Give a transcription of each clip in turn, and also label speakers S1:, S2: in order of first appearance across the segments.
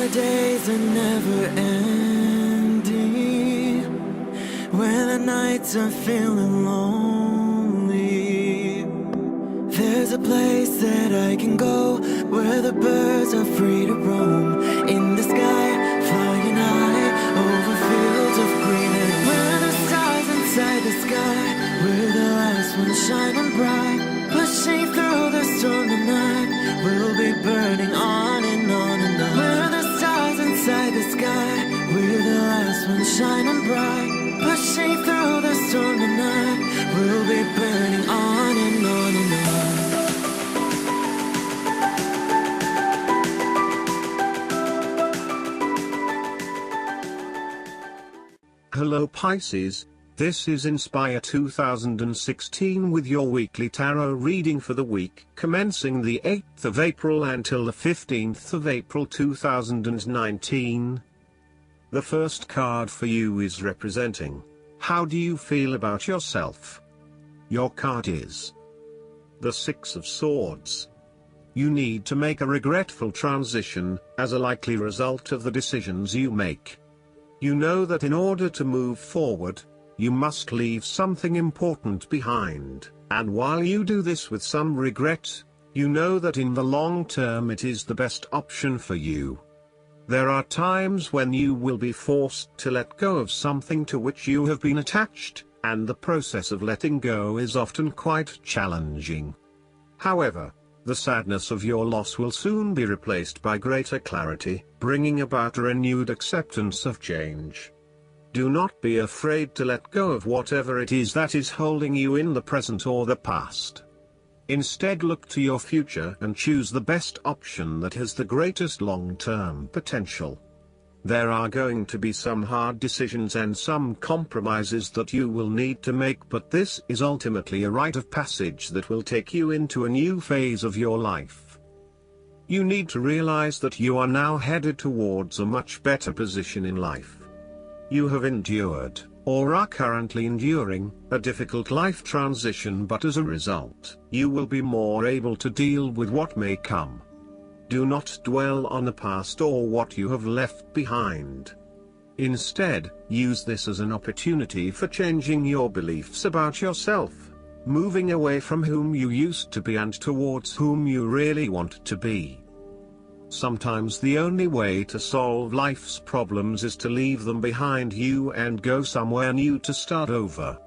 S1: the days are never ending, when the nights are feeling lonely, there's a place that I can go, where the birds are free to roam, in the sky, flying high, over fields of green, and where the stars inside the sky, we're the last ones shining bright, pushing through the storm tonight, we'll be burning on and on and on. We're the stars inside the sky, we're the last ones shining bright, pushing through the storm tonight, we'll be burning on and on and on.
S2: Hello Pisces, this is Inspire 2016 with your weekly tarot reading for the week commencing the 8th of April until the 15th of April 2019. The first card for you is representing, how do you feel about yourself? Your card is the Six of Swords. You need to make a regretful transition, as a likely result of the decisions you make. You know that in order to move forward, you must leave something important behind, and while you do this with some regret, you know that in the long term it is the best option for you. There are times when you will be forced to let go of something to which you have been attached, and the process of letting go is often quite challenging. However, the sadness of your loss will soon be replaced by greater clarity, bringing about a renewed acceptance of change. Do not be afraid to let go of whatever it is that is holding you in the present or the past. Instead, look to your future and choose the best option that has the greatest long-term potential. There are going to be some hard decisions and some compromises that you will need to make, but this is ultimately a rite of passage that will take you into a new phase of your life. You need to realize that you are now headed towards a much better position in life. You have endured, or are currently enduring, a difficult life transition, but as a result, you will be more able to deal with what may come. Do not dwell on the past or what you have left behind. Instead, use this as an opportunity for changing your beliefs about yourself, moving away from whom you used to be and towards whom you really want to be. Sometimes the only way to solve life's problems is to leave them behind you and go somewhere new to start over.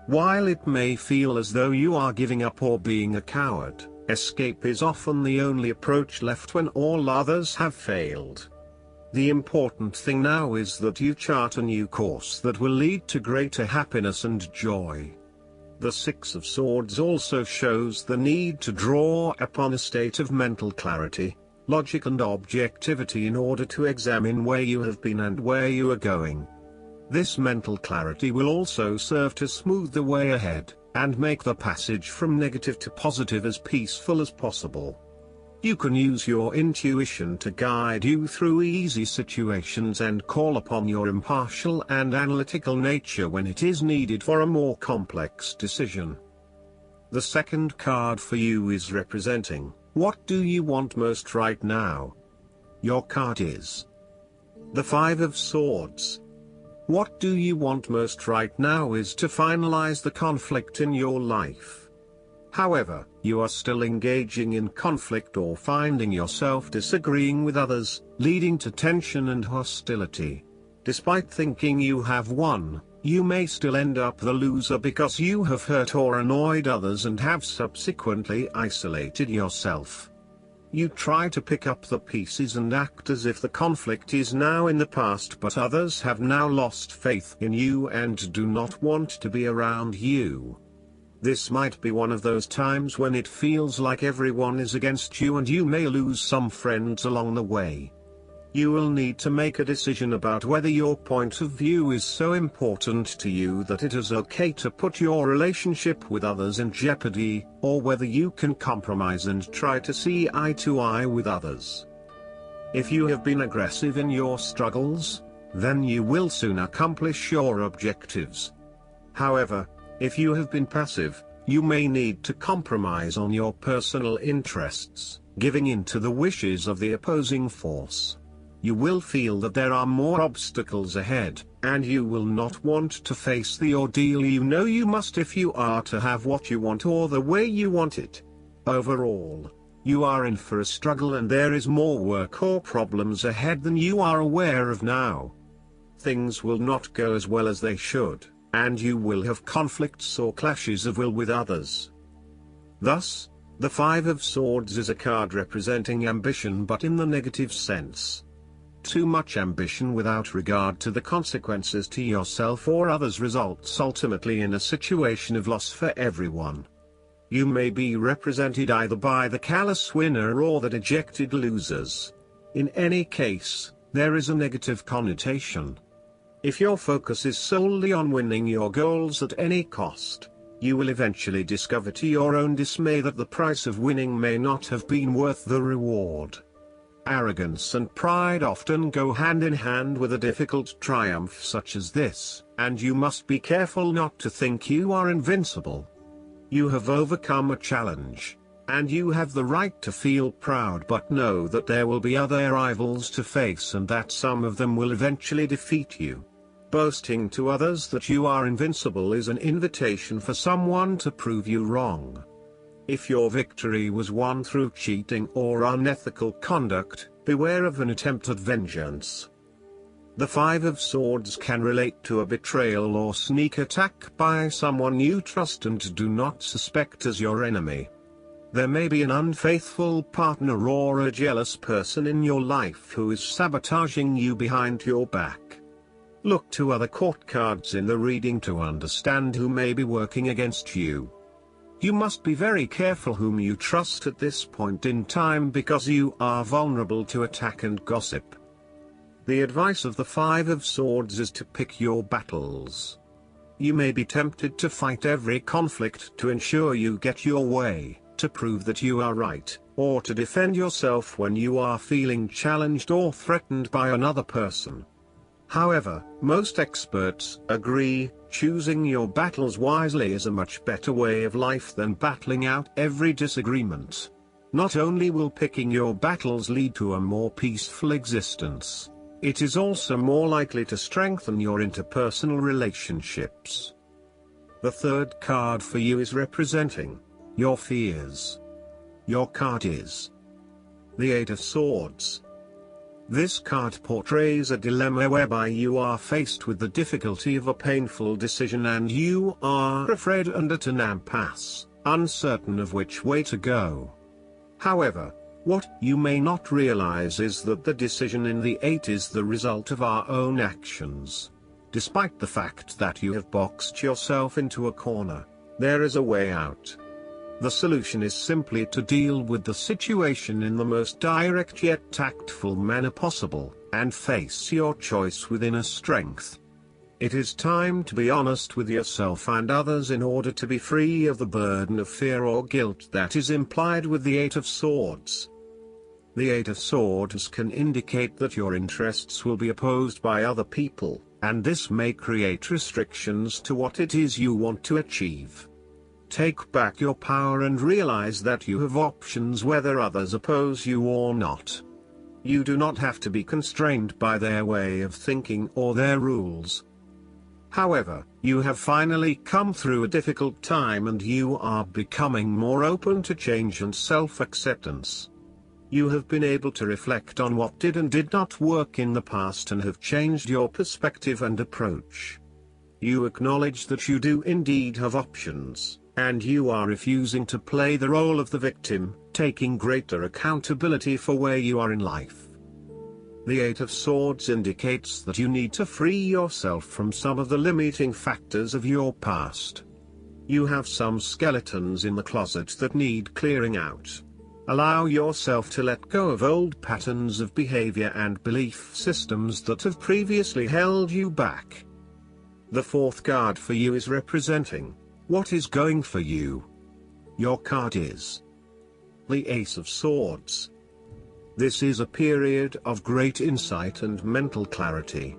S2: While it may feel as though you are giving up or being a coward, escape is often the only approach left when all others have failed. The important thing now is that you chart a new course that will lead to greater happiness and joy. The Six of Swords also shows the need to draw upon a state of mental clarity, logic and objectivity in order to examine where you have been and where you are going. This mental clarity will also serve to smooth the way ahead, and make the passage from negative to positive as peaceful as possible. You can use your intuition to guide you through easy situations and call upon your impartial and analytical nature when it is needed for a more complex decision. The second card for you is representing, what do you want most right now? Your card is the Five of Swords. What do you want most right now is to finalize the conflict in your life. However, you are still engaging in conflict or finding yourself disagreeing with others, leading to tension and hostility. Despite thinking you have won, you may still end up the loser because you have hurt or annoyed others and have subsequently isolated yourself. You try to pick up the pieces and act as if the conflict is now in the past, but others have now lost faith in you and do not want to be around you. This might be one of those times when it feels like everyone is against you and you may lose some friends along the way. You will need to make a decision about whether your point of view is so important to you that it is okay to put your relationship with others in jeopardy, or whether you can compromise and try to see eye to eye with others. If you have been aggressive in your struggles, then you will soon accomplish your objectives. However, if you have been passive, you may need to compromise on your personal interests, giving in to the wishes of the opposing force. you will feel that there are more obstacles ahead, and you will not want to face the ordeal you know you must if you are to have what you want or the way you want it. Overall, you are in for a struggle and there is more work or problems ahead than you are aware of now. Things will not go as well as they should, and you will have conflicts or clashes of will with others. Thus, the Five of Swords is a card representing ambition but in the negative sense. Too much ambition without regard to the consequences to yourself or others results ultimately in a situation of loss for everyone. You may be represented either by the callous winner or the dejected losers. In any case, there is a negative connotation. If your focus is solely on winning your goals at any cost, you will eventually discover to your own dismay that the price of winning may not have been worth the reward. Arrogance and pride often go hand in hand with a difficult triumph such as this, and you must be careful not to think you are invincible. You have overcome a challenge, and you have the right to feel proud, but know that there will be other rivals to face and that some of them will eventually defeat you. Boasting to others that you are invincible is an invitation for someone to prove you wrong. If your victory was won through cheating or unethical conduct, beware of an attempt at vengeance. The Five of Swords can relate to a betrayal or sneak attack by someone you trust and do not suspect as your enemy. There may be an unfaithful partner or a jealous person in your life who is sabotaging you behind your back. Look to other court cards in the reading to understand who may be working against you. You must be very careful whom you trust at this point in time because you are vulnerable to attack and gossip. The advice of the Five of Swords is to pick your battles. You may be tempted to fight every conflict to ensure you get your way, to prove that you are right, or to defend yourself when you are feeling challenged or threatened by another person. However, most experts agree, choosing your battles wisely is a much better way of life than battling out every disagreement. Not only will picking your battles lead to a more peaceful existence, it is also more likely to strengthen your interpersonal relationships. The third card for you is representing your fears. Your card is the Eight of Swords. This card portrays a dilemma whereby you are faced with the difficulty of a painful decision and you are afraid and at an impasse, uncertain of which way to go. However, what you may not realize is that the decision in the Eight is the result of our own actions. Despite the fact that you have boxed yourself into a corner, there is a way out. The solution is simply to deal with the situation in the most direct yet tactful manner possible, and face your choice with inner strength. It is time to be honest with yourself and others in order to be free of the burden of fear or guilt that is implied with the Eight of Swords. The Eight of Swords can indicate that your interests will be opposed by other people, and this may create restrictions to what it is you want to achieve. Take back your power and realize that you have options whether others oppose you or not. You do not have to be constrained by their way of thinking or their rules. However, you have finally come through a difficult time and you are becoming more open to change and self-acceptance. You have been able to reflect on what did and did not work in the past and have changed your perspective and approach. You acknowledge that you do indeed have options, and you are refusing to play the role of the victim, taking greater accountability for where you are in life. The Eight of Swords indicates that you need to free yourself from some of the limiting factors of your past. You have some skeletons in the closet that need clearing out. Allow yourself to let go of old patterns of behavior and belief systems that have previously held you back. The fourth card for you is representing what is going for you. Your card is the Ace of Swords. This is a period of great insight and mental clarity.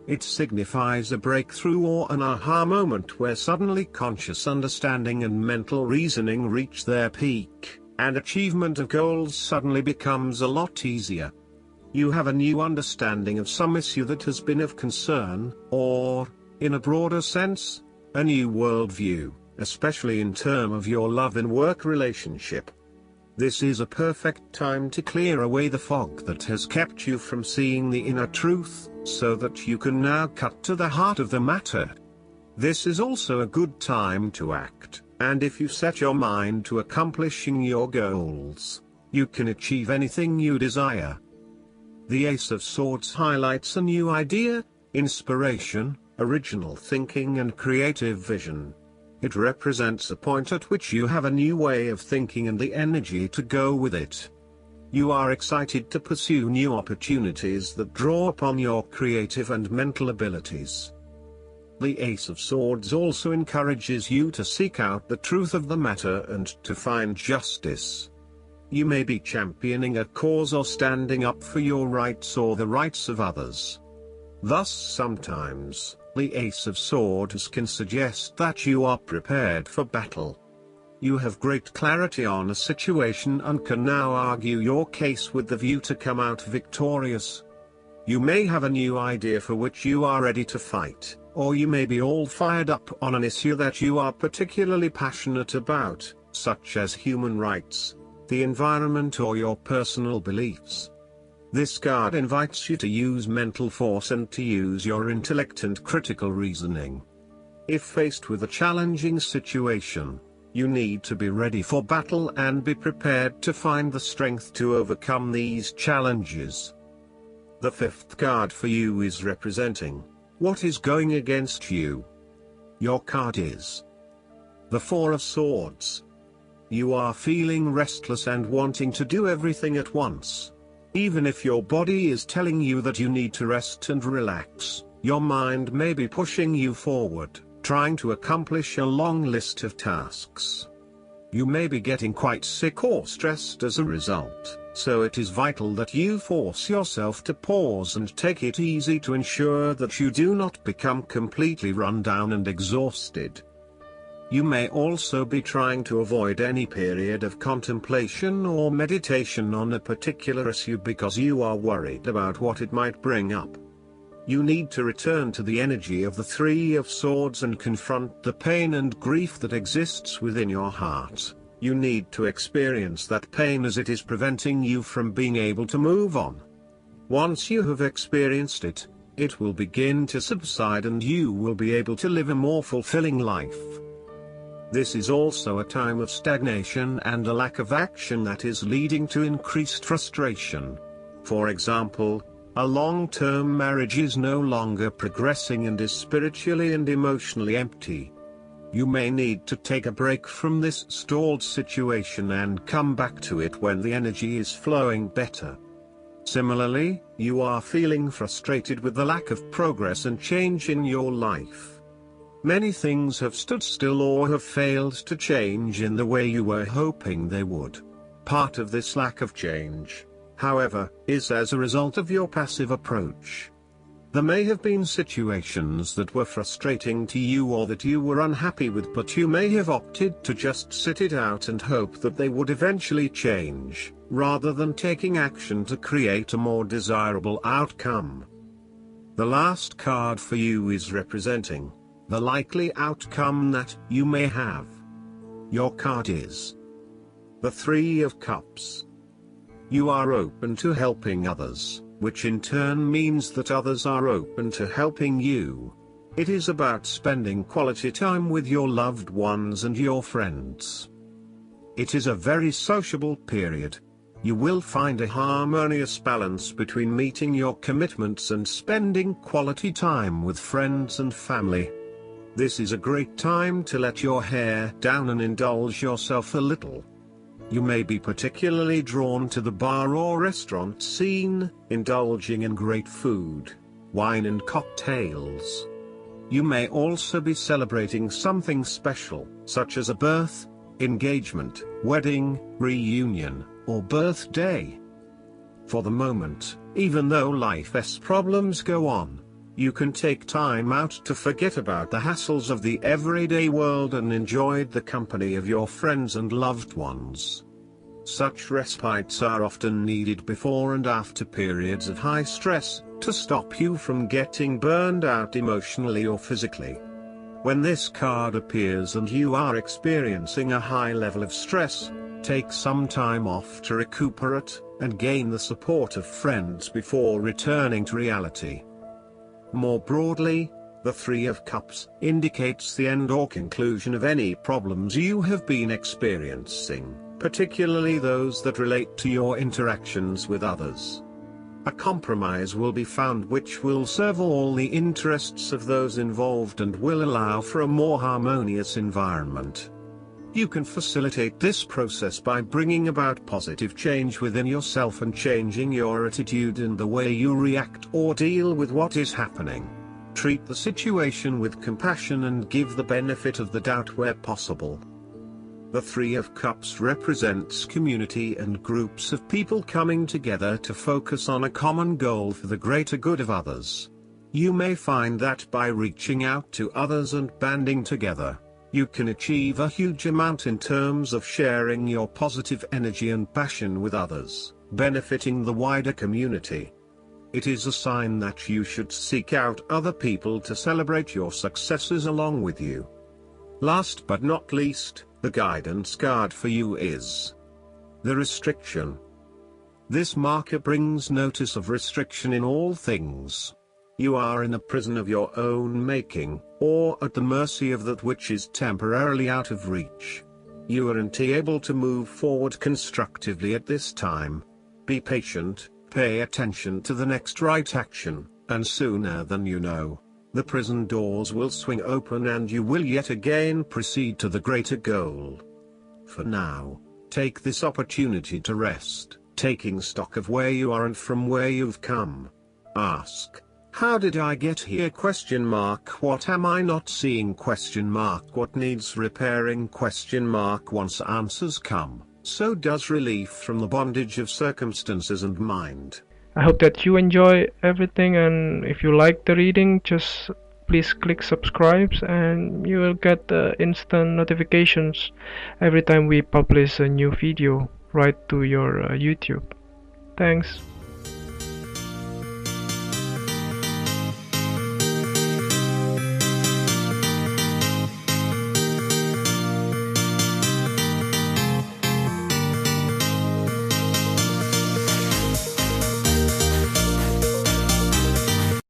S2: It signifies a breakthrough or an aha moment where suddenly conscious understanding and mental reasoning reach their peak, and achievement of goals suddenly becomes a lot easier. You have a new understanding of some issue that has been of concern, or, in a broader sense, a new worldview, especially in terms of your love and work relationship. This is a perfect time to clear away the fog that has kept you from seeing the inner truth, so that you can now cut to the heart of the matter. This is also a good time to act, and if you set your mind to accomplishing your goals, you can achieve anything you desire. The Ace of Swords highlights a new idea, inspiration, original thinking and creative vision. It represents a point at which you have a new way of thinking and the energy to go with it. You are excited to pursue new opportunities that draw upon your creative and mental abilities. The Ace of Swords also encourages you to seek out the truth of the matter and to find justice. You may be championing a cause or standing up for your rights or the rights of others. Thus sometimes, the Ace of Swords can suggest that you are prepared for battle. You have great clarity on a situation and can now argue your case with the view to come out victorious. You may have a new idea for which you are ready to fight, or you may be all fired up on an issue that you are particularly passionate about, such as human rights, the environment or your personal beliefs. This card invites you to use mental force and to use your intellect and critical reasoning. If faced with a challenging situation, you need to be ready for battle and be prepared to find the strength to overcome these challenges. The fifth card for you is representing what is going against you. Your card is the Four of Swords. You are feeling restless and wanting to do everything at once. Even if your body is telling you that you need to rest and relax, your mind may be pushing you forward, trying to accomplish a long list of tasks. You may be getting quite sick or stressed as a result, so it is vital that you force yourself to pause and take it easy to ensure that you do not become completely run down and exhausted. You may also be trying to avoid any period of contemplation or meditation on a particular issue because you are worried about what it might bring up. You need to return to the energy of the Three of Swords and confront the pain and grief that exists within your heart. You need to experience that pain as it is preventing you from being able to move on. Once you have experienced it, it will begin to subside and you will be able to live a more fulfilling life. This is also a time of stagnation and a lack of action that is leading to increased frustration. For example, a long-term marriage is no longer progressing and is spiritually and emotionally empty. You may need to take a break from this stalled situation and come back to it when the energy is flowing better. Similarly, you are feeling frustrated with the lack of progress and change in your life. Many things have stood still or have failed to change in the way you were hoping they would. Part of this lack of change, however, is as a result of your passive approach. There may have been situations that were frustrating to you or that you were unhappy with, but you may have opted to just sit it out and hope that they would eventually change, rather than taking action to create a more desirable outcome. The last card for you is representing the likely outcome that you may have. Your card is the Three of Cups. You are open to helping others, which in turn means that others are open to helping you. It is about spending quality time with your loved ones and your friends. It is a very sociable period. You will find a harmonious balance between meeting your commitments and spending quality time with friends and family. This is a great time to let your hair down and indulge yourself a little. You may be particularly drawn to the bar or restaurant scene, indulging in great food, wine and cocktails. You may also be celebrating something special, such as a birth, engagement, wedding, reunion, or birthday. For the moment, even though life's problems go on, you can take time out to forget about the hassles of the everyday world and enjoy the company of your friends and loved ones. Such respites are often needed before and after periods of high stress, to stop you from getting burned out emotionally or physically. When this card appears and you are experiencing a high level of stress, take some time off to recuperate, and gain the support of friends before returning to reality. More broadly, the Three of Cups indicates the end or conclusion of any problems you have been experiencing, particularly those that relate to your interactions with others. A compromise will be found which will serve all the interests of those involved and will allow for a more harmonious environment. You can facilitate this process by bringing about positive change within yourself and changing your attitude and the way you react or deal with what is happening. Treat the situation with compassion and give the benefit of the doubt where possible. The Three of Cups represents community and groups of people coming together to focus on a common goal for the greater good of others. You may find that by reaching out to others and banding together, you can achieve a huge amount in terms of sharing your positive energy and passion with others, benefiting the wider community. It is a sign that you should seek out other people to celebrate your successes along with you. Last but not least, the guidance card for you is the Restriction. This marker brings notice of restriction in all things. You are in a prison of your own making, or at the mercy of that which is temporarily out of reach. You aren't able to move forward constructively at this time. Be patient, pay attention to the next right action, and sooner than you know, the prison doors will swing open and you will yet again proceed to the greater goal. For now, take this opportunity to rest, taking stock of where you are and from where you've come. Ask, how did I get here? What am I not seeing? What needs repairing? Once answers come, so does relief from the bondage of circumstances and mind.
S3: I hope that you enjoy everything, and if you like the reading, just please click subscribe and you will get instant notifications every time we publish a new video right to your YouTube. Thanks.